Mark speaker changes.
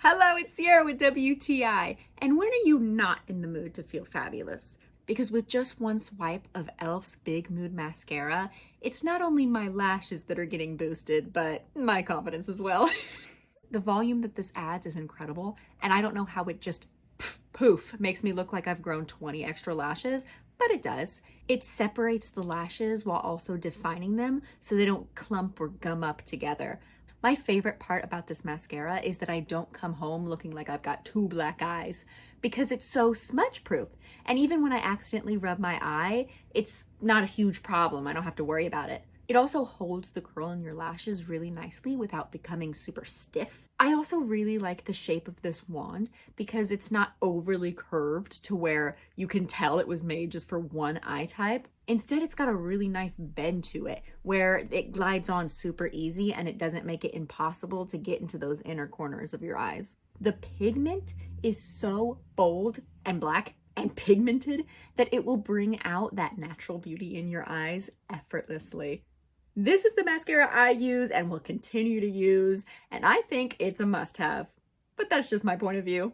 Speaker 1: Hello, it's Sierra with WTI. And when are you not in the mood to feel fabulous? Because with just one swipe of e.l.f.'s Big Mood Mascara, it's not only my lashes that are getting boosted, but my confidence as well. The volume that this adds is incredible, and I don't know how it just poof makes me look like I've grown 20 extra lashes, but it does. It separates the lashes while also defining them so they don't clump or gum up together. My favorite part about this mascara is that I don't come home looking like I've got two black eyes because it's so smudge proof. And even when I accidentally rub my eye, it's not a huge problem. I don't have to worry about it. It also holds the curl in your lashes really nicely without becoming super stiff. I also really like the shape of this wand because it's not overly curved to where you can tell it was made just for one eye type. Instead, it's got a really nice bend to it where it glides on super easy and it doesn't make it impossible to get into those inner corners of your eyes. The pigment is so bold and black and pigmented that it will bring out that natural beauty in your eyes effortlessly. This is the mascara I use and will continue to use, and I think it's a must-have. But that's just my point of view.